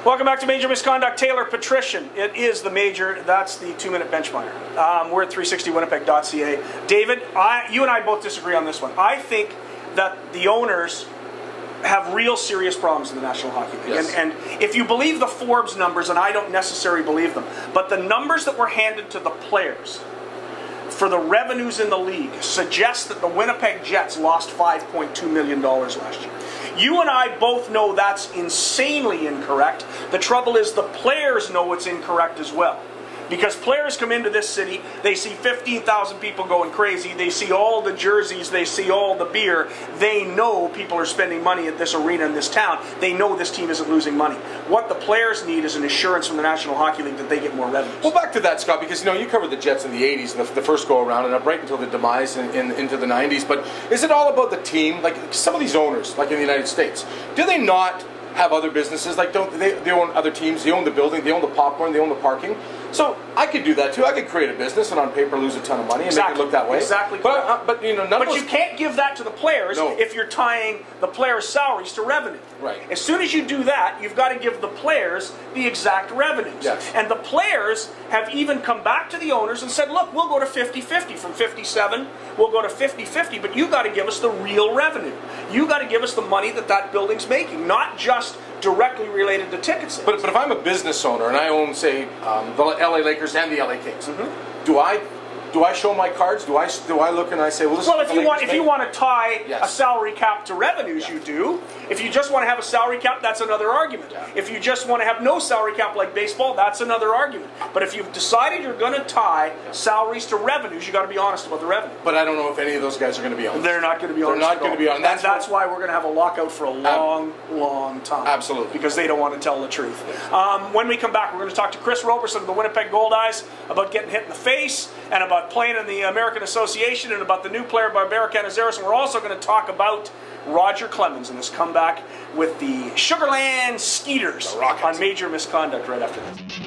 Welcome back to Major Misconduct. Taylor Petrishen. It is the Major. That's the 2-minute bench miner. We're at 360Winnipeg.ca. David, you and I both disagree on this one. I think that the owners have real serious problems in the National Hockey League. Yes. And if you believe the Forbes numbers, and I don't necessarily believe them, but the numbers that were handed to the players for the revenues in the league suggest that the Winnipeg Jets lost $5.2 million last year. You and I both know that's insanely incorrect. The trouble is the players know it's incorrect as well. Because players come into this city, they see 15,000 people going crazy, they see all the jerseys, they see all the beer, they know people are spending money at this arena in this town, they know this team isn't losing money. What the players need is an assurance from the National Hockey League that they get more revenue. Well, back to that, Scott, because you covered the Jets in the 80s, the first go-around, and up right until the demise into the 90s, but is it all about the team? Like, some of these owners, like in the United States, do they not have other businesses? Like, don't they own other teams, they own the building, they own the popcorn, they own the parking? So I could do that too. I could create a business and on paper lose a ton of money and make it look that way. Exactly. But you can't give that to the players if you're tying the players' salaries to revenue. Right. As soon as you do that, you've got to give the players the exact revenues. Yes. And the players have even come back to the owners and said, look, we'll go to 50-50. From 57, we'll go to 50-50, but you've got to give us the real revenue. You've got to give us the money that building's making, not just directly related to ticket sales. But if I'm a business owner and I own, say, the LA Lakers and the LA Kings, do I show my cards? Do I look and I say, well, this is what if you want to tie Yes. a salary cap to revenues, you do. If you just want to have a salary cap, that's another argument. Yeah. If you just want to have no salary cap like baseball, that's another argument. But if you've decided you're going to tie salaries to revenues, you got to be honest about the revenue. But I don't know if any of those guys are going to be honest. They're not going to be honest. They're not going to be honest. That's why we're going to have a lockout for a long time. Absolutely. Because they don't want to tell the truth. When we come back, we're going to talk to Chris Roberson of the Winnipeg Goldeyes about getting hit in the face and about playing in the American Association and about the new player Barbera Canizares. And we're also going to talk about Roger Clemens and his comeback with the Sugarland Skeeters on Major Misconduct right after this.